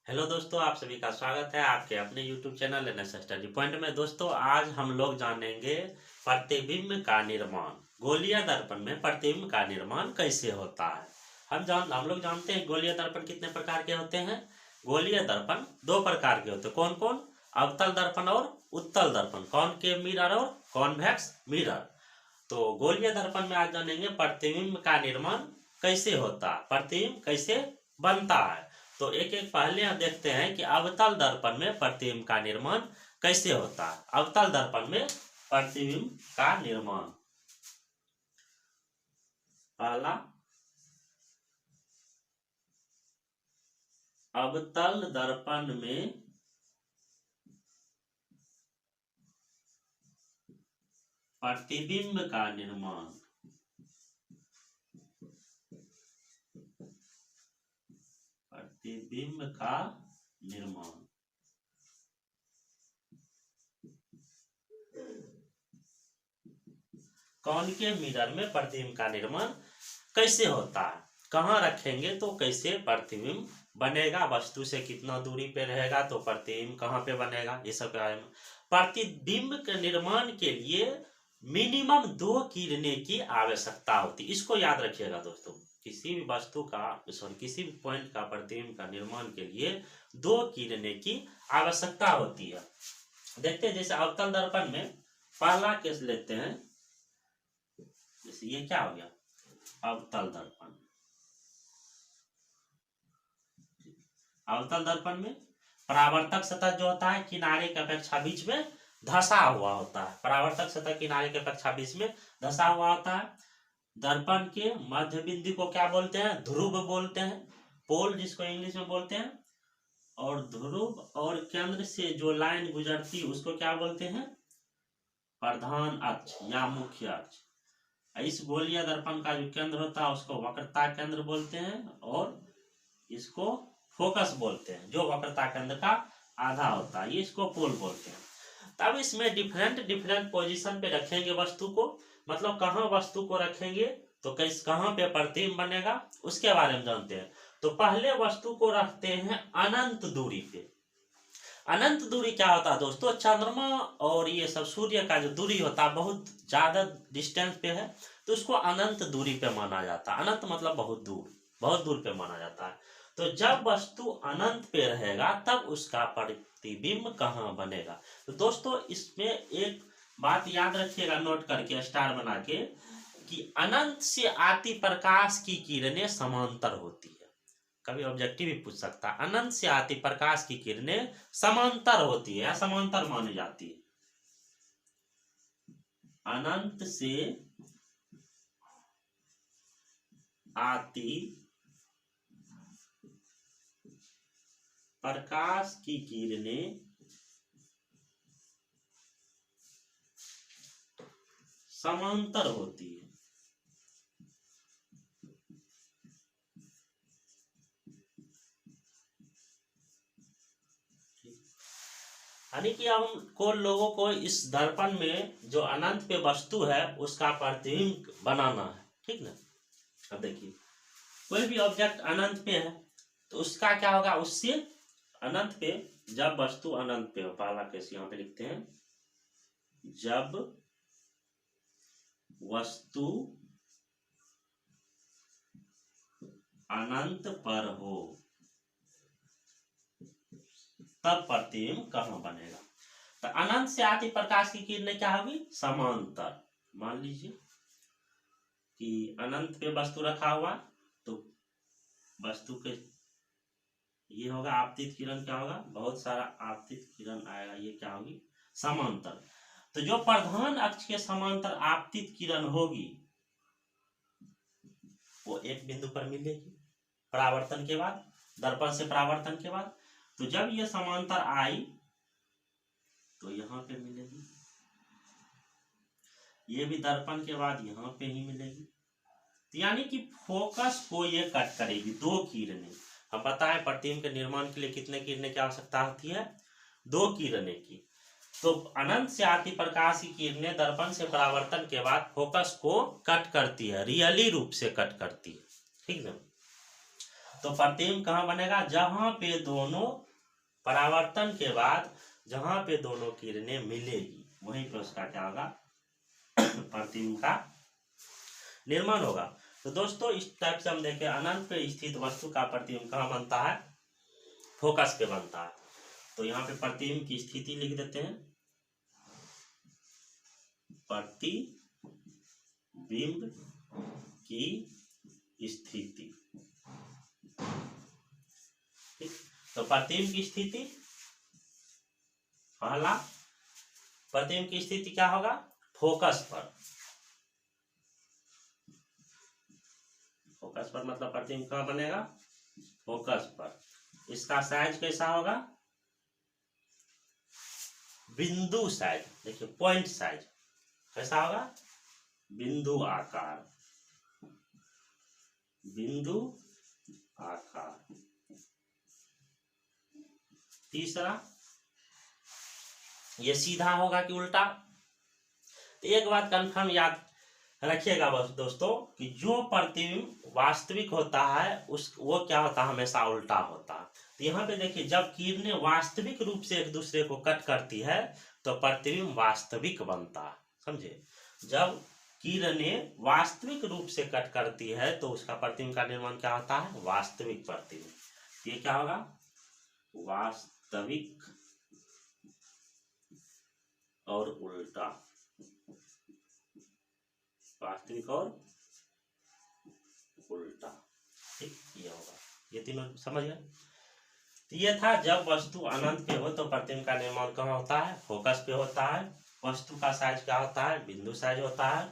Hello दोस्तों, आप सभी का स्वागत है आपके अपने YouTube channel NS study point में। दोस्तों, आज हम लोग जानेंगे प्रतिबिंब का निर्माण। गोलीय दर्पण में प्रतिबिंब का निर्माण कैसे होता है। हम लोग जानते हैं गोलीय दर्पण कितने प्रकार के होते हैं। गोलीय दर्पण दो प्रकार के होते हैं। कौन कौन? अवतल दर्पण और उत्तल दर्पण। कॉनकेव मिरर और कॉन्वेक्स मिरर। तो गोलीय दर्पण में आज जानेंगे प्रतिबिंब का निर्माण कैसे होता है, प्रतिबिंब कैसे बनता है। तो एक एक पहले हम देखते हैं कि अवतल दर्पण में प्रतिबिंब का निर्माण कैसे होता है। अवतल दर्पण में प्रतिबिंब का निर्माण, पहला अवतल दर्पण में प्रतिबिंब का निर्माण। प्रतिबिंब का निर्माण कॉनकेव मिरर में प्रतिबिंब का निर्माण कैसे होता है, कहाँ रखेंगे तो कैसे प्रतिबिंब बनेगा, वस्तु से कितना दूरी पे रहेगा तो प्रतिबिंब कहाँ पे बनेगा, ये सब के बारे में। प्रतिबिंब के निर्माण के लिए मिनिमम 2 किरणें की आवश्यकता होती है। इसको याद रखिएगा दोस्तों, किसी भी वस्तु का किसी भी पॉइंट का प्रतिबिंब का निर्माण के लिए 2 किरणें की आवश्यकता होती है। देखते हैं, जैसे अवतल दर्पण में पहला केस लेते हैं। जैसे ये क्या हो गया, अवतल दर्पण। अवतल दर्पण में परावर्तक सतह जो होता है किनारे की अपेक्षा बीच में धंसा हुआ होता है। परावर्तक सतह किनारे की अपेक्षा बीच में धंसा हुआ होता है। दर्पण के मध्य बिंदु को क्या बोलते हैं? ध्रुव बोलते हैं, पोल जिसको इंग्लिश में बोलते हैं। और ध्रुव और केंद्र से जो लाइन गुजरती है उसको क्या बोलते हैं? प्रधान अक्ष या मुख्य अक्ष। इस गोलीय दर्पण का जो केंद्र होता है उसको वक्रता केंद्र बोलते हैं, और इसको फोकस बोलते हैं। जो वक्रता केंद्र का आधा होता है, ये इसको पोल बोलते हैं। तब इसमें डिफरेंट डिफरेंट पोजीशन पे रखेंगे वस्तु को, मतलब कहाँ वस्तु को रखेंगे तो कहाँ पे प्रतिबिंब बनेगा उसके बारे में जानते हैं। तो पहले वस्तु को रखते हैं अनंत दूरी पे। अनंत दूरी क्या होता है दोस्तों? चंद्रमा और ये सब सूर्य का जो दूरी होता है बहुत ज्यादा डिस्टेंस पे है, तो उसको अनंत दूरी पे माना जाता है। अनंत मतलब बहुत दूर पे माना जाता है। तो जब वस्तु अनंत पे रहेगा तब उसका प्रतिबिंब कहाँ बनेगा। तो दोस्तों, इसमें एक बात याद रखिएगा, नोट करके स्टार बना के, कि अनंत से आती प्रकाश की किरणें समांतर होती है। कभी ऑब्जेक्टिव भी पूछ सकता है, अनंत से आती प्रकाश की किरणें समांतर होती है या समांतर मानी जाती है। अनंत से आती प्रकाश की किरणें समांतर होती है। यानी कि हमको लोगों को इस दर्पण में जो अनंत पे वस्तु है उसका प्रतिबिंब बनाना है, ठीक ना। अब देखिए, कोई भी ऑब्जेक्ट अनंत पे है तो उसका क्या होगा, उससे अनंत पे, जब वस्तु अनंत पे हो, पहला केस यहाँ पे लिखते हैं, जब वस्तु अनंत पर हो तब प्रतिबिंब कहाँ बनेगा। तो अनंत से आती प्रकाश की किरणें क्या होगी? समांतर। मान लीजिए कि अनंत पे वस्तु रखा हुआ, तो वस्तु के ये होगा आपतित किरण, क्या होगा, बहुत सारा आपतित किरण आएगा, ये क्या होगी? समांतर। तो जो प्रधान अक्ष के समांतर आपतित किरण होगी वो एक बिंदु पर मिलेगी परावर्तन के बाद, दर्पण से परावर्तन के बाद। तो जब ये समांतर आई तो यहाँ पे मिलेगी, ये भी दर्पण के बाद यहाँ पे ही मिलेगी। तो यानी कि फोकस को ये कट करेगी 2 किरणें। हम बताएं प्रतिबिंब के निर्माण के लिए कितने किरणें की आवश्यकता होती है? 2 किरणें की। तो अनंत से आती प्रकाश की किरणें दर्पण से परावर्तन के बाद फोकस को कट करती है, रियली रूप से कट करती है, ठीक ना। तो प्रतिबिंब कहाँ बनेगा? जहां पे दोनों परावर्तन के बाद जहां पे दोनों किरणें मिलेगी वहीं पे उसका क्या होगा? प्रतिबिंब का निर्माण होगा। तो दोस्तों इस टाइप से हम देखें अनंत पे स्थित वस्तु का प्रतिबिंब कहाँ बनता है? फोकस पे बनता है। तो यहाँ पे प्रतिबिंब की स्थिति लिख देते हैं, प्रतिबिंब की स्थिति। ठीक, तो प्रतिबिंब की स्थिति, पहला प्रतिबिंब की स्थिति क्या होगा? फोकस पर। फोकस पर मतलब प्रतिबिंब कहाँ बनेगा? फोकस पर। इसका साइज कैसा होगा? बिंदु साइज। देखिए पॉइंट साइज कैसा होगा? बिंदु आकार, बिंदु आकार। तीसरा, ये सीधा होगा कि उल्टा? तो एक बात कंफर्म याद रखिएगा बस दोस्तों कि जो प्रतिबिंब वास्तविक होता है वो क्या होता है? हमेशा उल्टा होता है। तो यहाँ पे देखिए जब किरणें वास्तविक रूप से एक दूसरे को कट करती है तो प्रतिबिंब वास्तविक बनता है, समझे? जब किरणें वास्तविक रूप से कट करती है तो उसका प्रतिबिंब का निर्माण क्या होता है? वास्तविक प्रतिबिंब। ये क्या होगा? वास्तविक और उल्टा, वास्तविक और उल्टा। ठीक, ये होगा। ये तीनों समझ गए? तो ये था जब वस्तु अनंत पे हो तो प्रतिबिंब का निर्माण कहाँ होता है? फोकस पे होता है। वस्तु का साइज क्या होता है? बिंदु साइज होता है।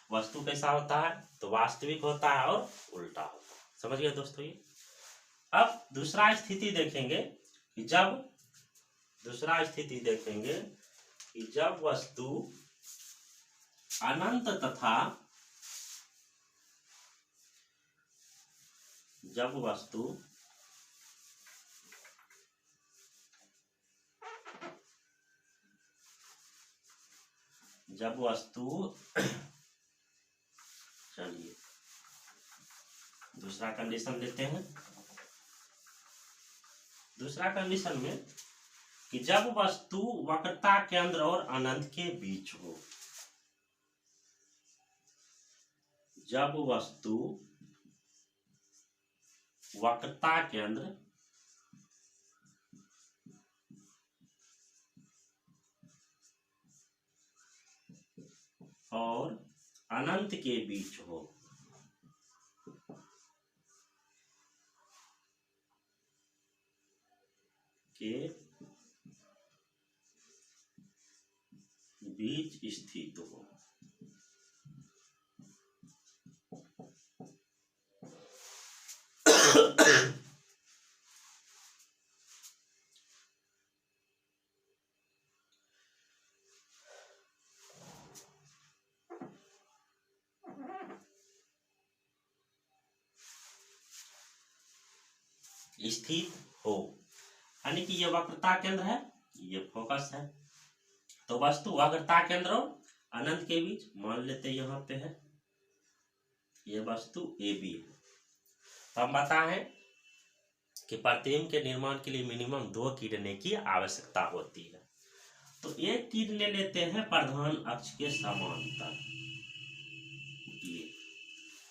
वस्तु कैसा होता है? तो वास्तविक होता है और उल्टा होता है। समझ गए दोस्तों? ये अब दूसरा स्थिति देखेंगे कि जब वस्तु अनंत तथा जब वस्तु चलिए दूसरा कंडीशन लेते हैं। दूसरा कंडीशन में कि जब वस्तु वक्रता केंद्र और अनंत के बीच हो, जब वस्तु वक्रता केंद्र और अनंत के बीच हो, के बीच स्थित हो। स्थित हो यानी कि ये वक्रता केंद्र है, ये फोकस है। तो वस्तु वक्रता केंद्र और अनंत के बीच मान लेते यहाँ पे है, ये वस्तु ए बी है। तो हम बताएं कि प्रतिबिंब के निर्माण के लिए मिनिमम 2 किरणें की आवश्यकता होती है। तो एक किरणें लेते हैं प्रधान अक्ष के समांतर, ये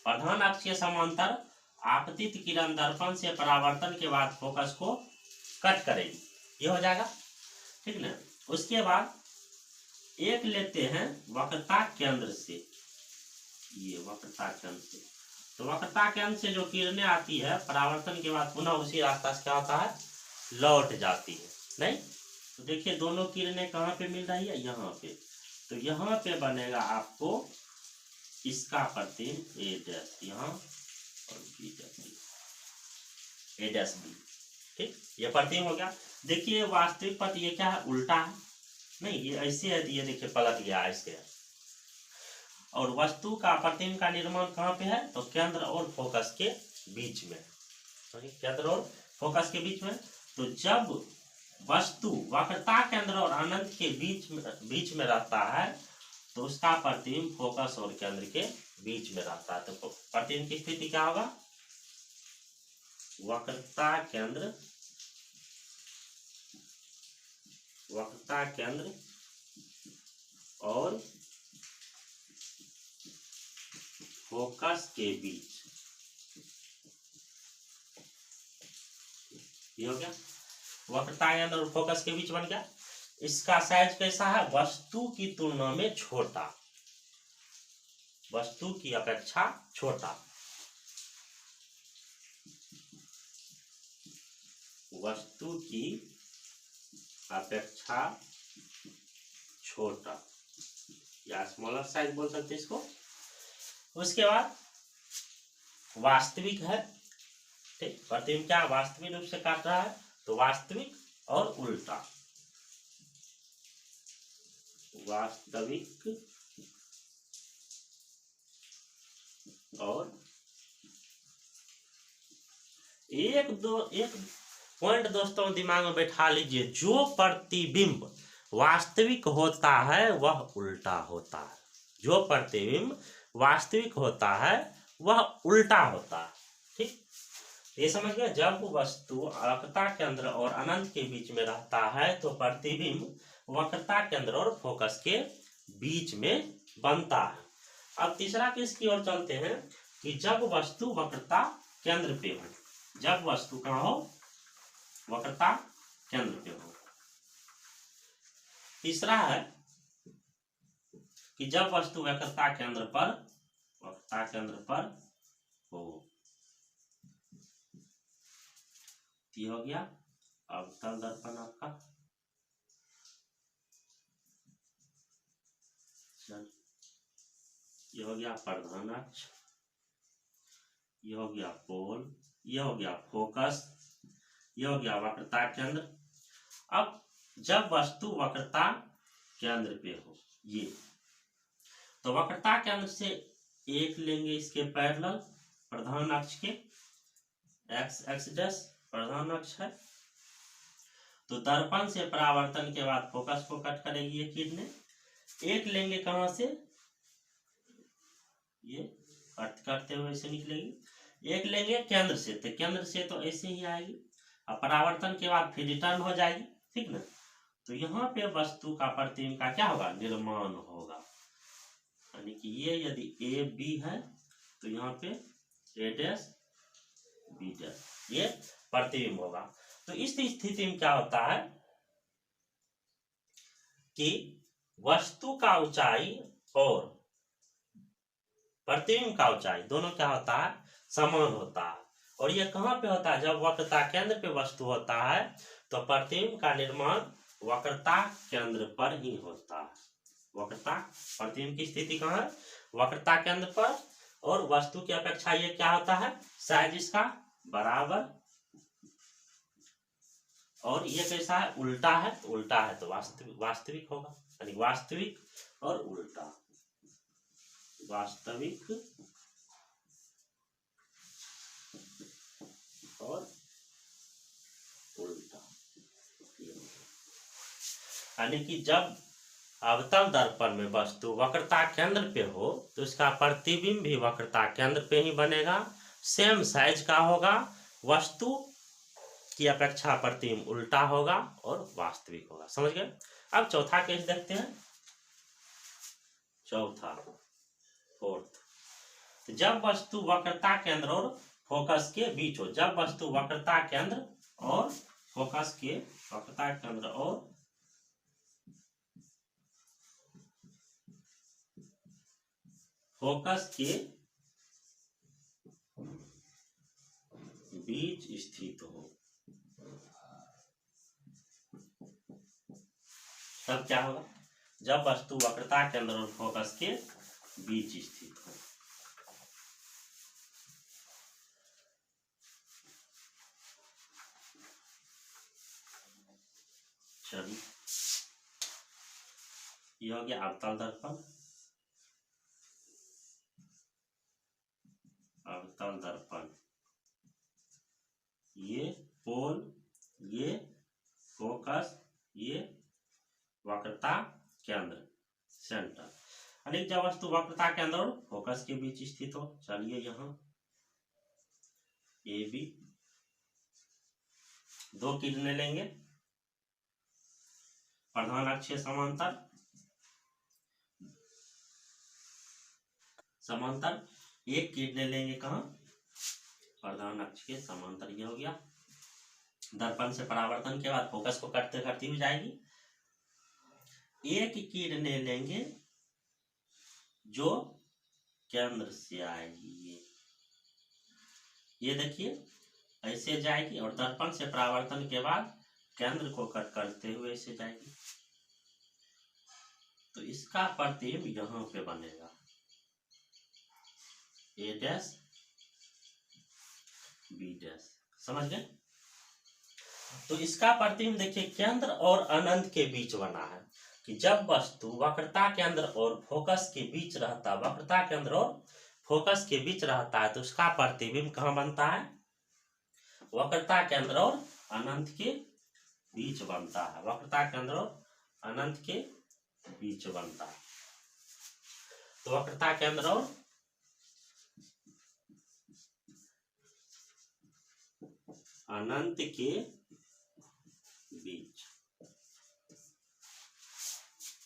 प्रधान अक्ष के समांतर आपतित किरण दर्पण से परावर्तन के बाद फोकस को कट करेगी, ये हो जाएगा, ठीक ना। उसके बाद एक लेते हैं वक्रता केंद्र से, ये वक्रता केंद्र से। तो वक्रता केंद्र से जो किरणें आती है परावर्तन के बाद पुनः उसी रास्ता से क्या होता है? लौट जाती है, नहीं? तो देखिए दोनों किरणें कहाँ पे मिल रही है? यहाँ पे। तो यहाँ पे बनेगा आपको इसका प्रतिबिंब ए डैश यहाँ और बी डैश ए डैश बी, ठीक, ये प्रतिबिंब हो गया। देखिए वास्तविक पथ ये क्या है? उल्टा है, नहीं ये ऐसे है, ये देखिए पलट गया ऐसे। और वस्तु का प्रतिबिंब का निर्माण कहाँ पे है? तो केंद्र और फोकस के बीच में, केंद्र और फोकस के बीच में। तो जब वस्तु वक्रता केंद्र और अनंत के बीच में रहता है तो उसका प्रतिबिंब फोकस और केंद्र के बीच में रहता है। तो प्रतिबिंब की स्थिति क्या होगा? वक्रता केंद्र और फोकस के बीच, ये हो गया वक्रता केंद्र और फोकस के बीच बन गया। इसका साइज कैसा है? वस्तु की तुलना में छोटा, वस्तु की अपेक्षा छोटा, वस्तु की अपेक्षा छोटा या स्मॉलर साइज बोल सकते हैं इसको। उसके बाद वास्तविक है, ठीक, प्रतिबिंब क्या वास्तविक रूप से काट रहा है, तो वास्तविक और उल्टा, वास्तविक और एक पॉइंट दोस्तों दिमाग में बैठा लीजिए, जो प्रतिबिंब वास्तविक होता है वह उल्टा होता है, जो प्रतिबिंब वास्तविक होता है वह उल्टा होता है, ठीक। ये समझ गए। जब वस्तु वक्रता केंद्र और अनंत के बीच में रहता है तो प्रतिबिंब वक्रता केंद्र और फोकस के बीच में बनता है। अब तीसरा केस की ओर चलते हैं कि जब वस्तु वक्रता केंद्र पे हो, जब वस्तु कहाँ हो? वक्रता केंद्र पे हो। तीसरा है कि जब वस्तु वक्रता केंद्र पर हो, ये हो गया अवतल दर्पण आपका, ये हो गया प्रधान अक्ष, ये हो गया पोल, ये हो गया फोकस, ये हो गया वक्रता केंद्र। अब जब वस्तु वक्रता केंद्र पे हो, ये तो वक्रता केंद्र से एक लेंगे इसके पैरेलल प्रधान अक्ष के, एक्स एक्स डैश प्रधान अक्ष है, तो दर्पण से परावर्तन के बाद फोकस को कट करेगी ये किरणें। एक लेंगे कहां से? ये कट करते हुए ऐसे निकलेगी। एक लेंगे केंद्र से, तो केंद्र से तो ऐसे ही आएगी, अब परावर्तन के बाद फिर रिटर्न हो जाएगी, ठीक ना। तो यहाँ पे वस्तु का प्रतिबिंब का क्या होगा? निर्माण होगा, यानी कि ये यदि ए बी है तो यहाँ पे ए डैश बी डैश, ये प्रतिबिंब होगा। तो इस स्थिति में क्या होता है कि वस्तु का ऊंचाई और प्रतिबिंब का ऊंचाई दोनों क्या होता है? समान होता है। और ये कहाँ पे होता है? जब वक्रता केंद्र पे वस्तु होता है तो प्रतिबिंब का निर्माण वक्रता केंद्र पर ही होता है। वक्रता प्रतिबिंब की स्थिति कहाँ है? वक्रता केंद्र पर, और वस्तु की अपेक्षा ये क्या होता है? साइज इसका बराबर, और ये कैसा है? उल्टा है, तो उल्टा है तो वास्तविक होगा, यानी वास्तविक और उल्टा, वास्तविक और उल्टा। यानी कि जब अवतल दर्पण में वस्तु वक्रता केंद्र पे हो तो इसका प्रतिबिंब भी वक्रता केंद्र पे ही बनेगा, सेम साइज का होगा, वस्तु की अपेक्षा प्रतिबिंब उल्टा होगा और वास्तविक होगा। समझ गए। अब चौथा केस देखते हैं, चौथा फोर्थ, जब वस्तु वक्रता केंद्र और फोकस के बीच हो, जब वस्तु वक्रता केंद्र और फोकस के, वक्रता केंद्र और फोकस के बीच स्थित हो, तब क्या होगा? जब वस्तु वक्रता केंद्र और फोकस के बीच स्थित हो, चलिए ये हो गया अवतल दर्पण, अवतल दर्पण, ये पोल, ये फोकस, ये वक्रता केंद्र सेंटर। अनेक जब वस्तु वक्रता केंद्र और फोकस के बीच स्थित हो, चलिए यहाँ ए बी, दो किरणें लेंगे प्रधान अक्षीय समांतर समांतर, एक किरणें लेंगे कहाँ, प्रधान अक्ष के समांतर। ये हो गया। दर्पण से परावर्तन के बाद फोकस को करते करती हुई जाएगी। एक किरणें लेंगे जो केंद्र से आएगी, ये देखिए ऐसे जाएगी और दर्पण से परावर्तन के बाद केंद्र को कट करते हुए ऐसे जाएगी। तो इसका प्रतिबिंब यहाँ पे बनेगा ए डैश बी डैश, समझ गए। तो इसका प्रतिबिंब देखिए केंद्र और अनंत के बीच बना है कि जब वस्तु वक्रता केंद्र और फोकस के बीच रहता है, वक्रता केंद्र और फोकस के बीच रहता है, तो उसका प्रतिबिंब कहाँ बनता है, वक्रता केंद्र और अनंत के बीच बनता है, वक्रता केंद्र और अनंत के बीच बनता है। तो वक्रता केंद्र और अनंत के बीच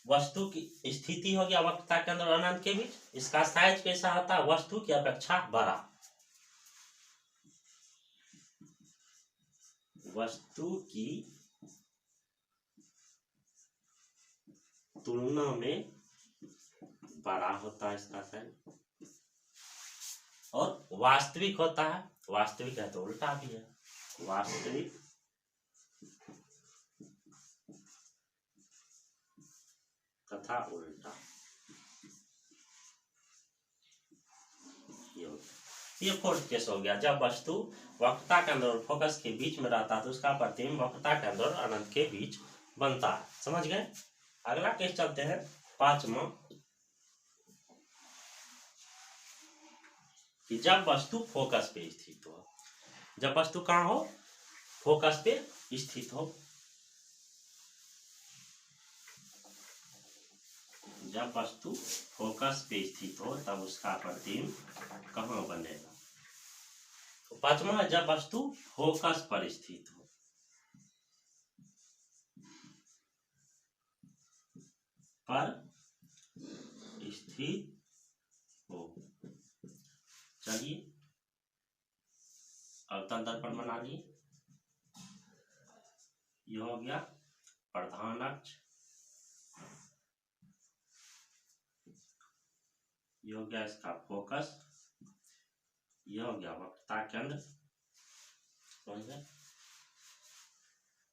वस्तु की स्थिति हो गया वक्रता केंद्र और अनंत के बीच। इसका साइज कैसा होता है, वस्तु की अपेक्षा बड़ा, वस्तु की तुलना में बड़ा होता है इसका साइज, और वास्तविक होता है, वास्तविक है तो उल्टा भी है, वास्तविक तथा उल्टा। ये फोर्थ केस हो गया, जब वस्तु वक्रता केंद्र और फोकस के बीच में रहता है तो उसका प्रतिबिंब वक्रता केंद्र और अनंत के बीच बनता है, समझ गए। अगला केस चलते हैं, पांचवा, कि जब वस्तु फोकस पे स्थित हो, जब वस्तु कहाँ हो, फोकस पे स्थित हो, जब वस्तु फोकस पे स्थित हो तब उसका प्रतिबिंब कहाँ बनेगा। तो पांचवा है जब वस्तु फोकस पर स्थित हो, पर स्थित हो। चलिए अवतल दर्पण बना लिए, यह हो गया प्रधान अक्ष, यह हो गया इसका फोकस, यह हो गया वक्रता केंद्र, समझ गए।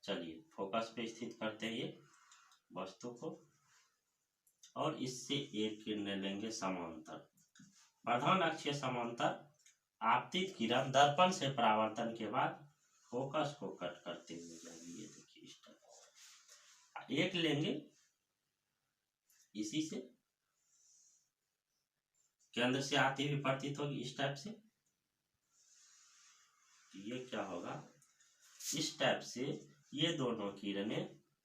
चलिए फोकस पे स्थित करते हैं ये वस्तु को, और इससे एक किरणें लेंगे समांतर, प्रधान अक्षीय समांतर, आपतित किरण दर्पण से परावर्तन के बाद फोकस को कट करते हुए जाएगी, ये देखिए इस टाइप। एक लेंगे इसी से केंद्र से आती हुई प्रतीत होगी इस टाइप से, ये क्या होगा, इस टाइप से ये दोनों किरणें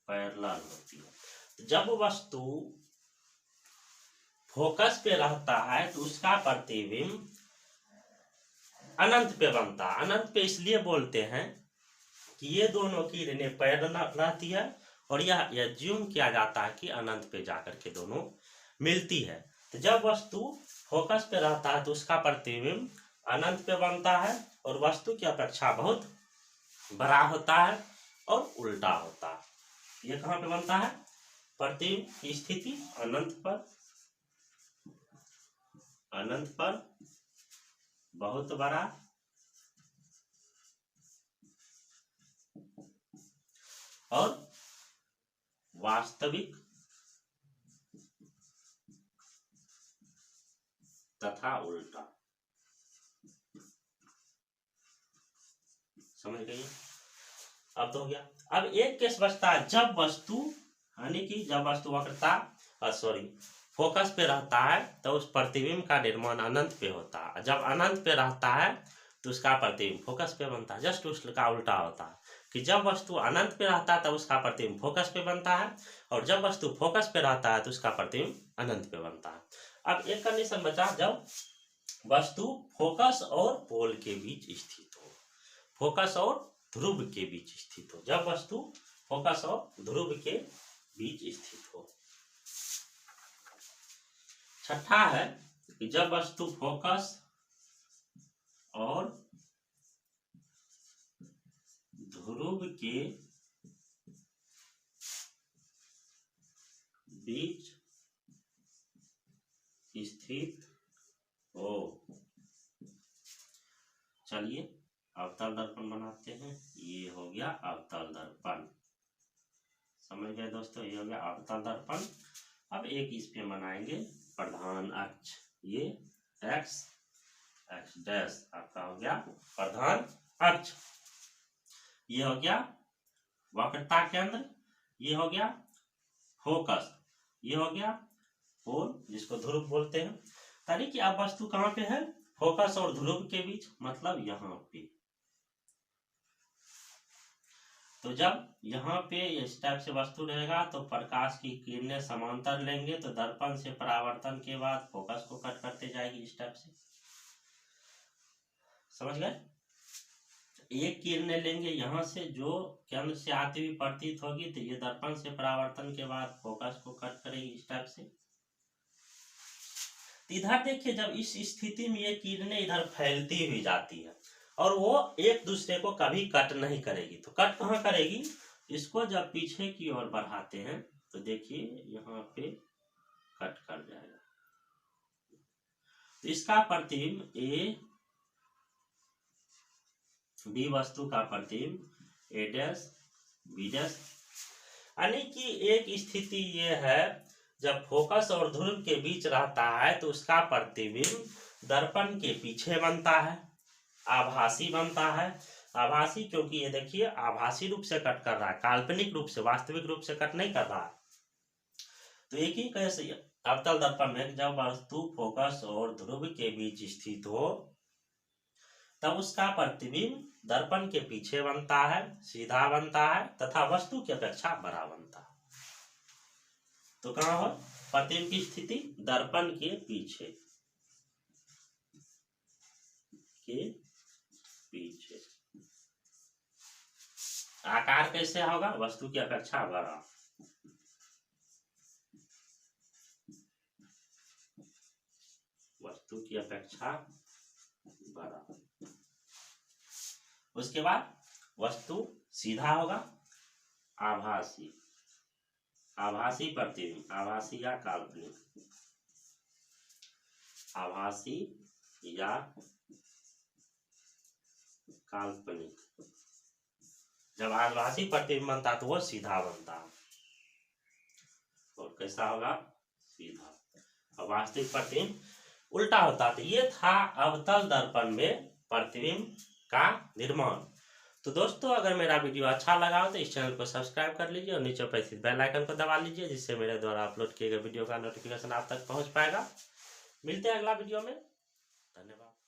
पैरेलल होती है। जब वस्तु फोकस पे रहता है तो उसका प्रतिबिंब अनंत पे बनता है। अनंत पे इसलिए बोलते हैं कि ये दोनों किरणें पैरेलल रहती है और यह ज्यूम किया जाता है कि अनंत पे जाकर के दोनों मिलती है। तो जब वस्तु फोकस पे रहता है तो उसका प्रतिबिंब अनंत पे बनता है और वस्तु की अपेक्षा बहुत बड़ा होता है और उल्टा होता है। ये कहाँ पे बनता है, प्रतिबिंब की स्थिति अनंत पर बहुत बड़ा और वास्तविक तथा उल्टा, समझ गए। अब तो हो गया। अब एक केस बचता है जब वस्तु, यानी कि जब वस्तु वक्रता फोकस पे रहता है तो उस प्रतिबिंब का निर्माण अनंत पे होता है। जब अनंत पे रहता है तो उसका प्रतिबिंब फोकस पे बनता है। जस्ट उसका उल्टा होता है कि जब वस्तु अनंत पे रहता है तब उसका प्रतिबिंब फोकस पे बनता है, और जब वस्तु फोकस पे रहता है तो उसका प्रतिबिंब अनंत पे बनता है। अब एक कंडीशन बचा, जब वस्तु फोकस और पोल के बीच स्थित हो, फोकस और ध्रुव के बीच स्थित हो, जब वस्तु फोकस और ध्रुव के बीच स्थित हो। छठा है कि जब वस्तु फोकस और ध्रुव के बीच स्थित हो। चलिए अवतल दर्पण बनाते हैं। ये हो गया अवतल दर्पण, समझ गए दोस्तों, ये हो गया अवतल दर्पण। अब एक इस पे बनाएंगे प्रधान अक्ष, ये एक्स एक्स डैश आपका हो गया प्रधान अक्ष। ये हो गया वक्रता केंद्र, ये हो गया फोकस, ये हो गया पोल जिसको ध्रुव बोलते हैं। यानी कि अब वस्तु कहाँ पे है, फोकस और ध्रुव के बीच, मतलब यहाँ पे। तो जब यहाँ पे इस टाइप से वस्तु रहेगा तो प्रकाश की किरणें समांतर लेंगे, तो दर्पण से परावर्तन के बाद फोकस को कट करते जाएगी इस टाइप से, समझ गए। एक किरणें लेंगे यहाँ से जो केंद्र से आती हुई प्रतीत होगी, तो ये दर्पण से परावर्तन के बाद फोकस को कट करेगी इस टाइप से। इधर देखिए, जब इस स्थिति में ये किरणें इधर फैलती हुई जाती है और वो एक दूसरे को कभी कट नहीं करेगी, तो कट कहाँ करेगी, इसको जब पीछे की ओर बढ़ाते हैं तो देखिए यहाँ पे कट कर जाएगा। तो इसका प्रतिबिंब ए बी वस्तु का प्रतिबिंब ए डैश बी डैश, यानी कि एक स्थिति ये है जब फोकस और ध्रुव के बीच रहता है तो उसका प्रतिबिंब दर्पण के पीछे बनता है, आभासी बनता है। आभासी क्योंकि ये देखिए आभासी रूप से कट कर रहा है, काल्पनिक रूप से, वास्तविक रूप से कट नहीं कर रहा है। तो एक ही कैसे अवतल दर्पण में जब वस्तु फोकस और ध्रुव के बीच स्थित हो तब उसका प्रतिबिंब दर्पण के पीछे बनता है, सीधा बनता है तथा वस्तु की अपेक्षा बड़ा बनता है। तो कहाँ हो प्रतिबिंब की स्थिति, दर्पण के पीछे पीछे। आकार कैसे होगा, वस्तु की अपेक्षा बड़ा, वस्तु की अपेक्षा बड़ा। उसके बाद वस्तु सीधा होगा, आभासी, आभासी प्रतिबिंब, आभासी या काल्पनिक, आभासी या काल्पनिक। जब आभासी प्रतिबिंब बनता तो वो सीधा बनता, और कैसा होगा, सीधा। और वास्तविक प्रतिबिंब उल्टा होता। तो ये था अवतल दर्पण में प्रतिबिंब का निर्माण। तो दोस्तों अगर मेरा वीडियो अच्छा लगा हो तो इस चैनल को सब्सक्राइब कर लीजिए और नीचे उपस्थित बेल आइकन को दबा लीजिए, जिससे मेरे द्वारा अपलोड किए गए वीडियो का नोटिफिकेशन आप तक पहुंच पाएगा। मिलते हैं अगला वीडियो में, धन्यवाद।